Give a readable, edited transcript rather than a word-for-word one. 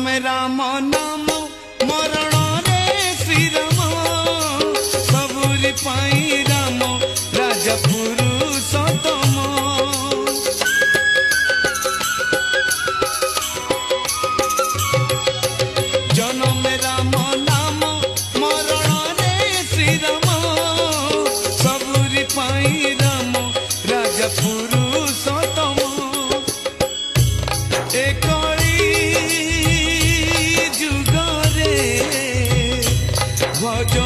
में राम नाम मरण रे श्री राम सबुरी पाई राम राजा पुरुषोत्तम जन्म में राम नाम मरण रे श्री राम सबुरी पाई राम राजा पुरुषोत्तम एक जुगरे भज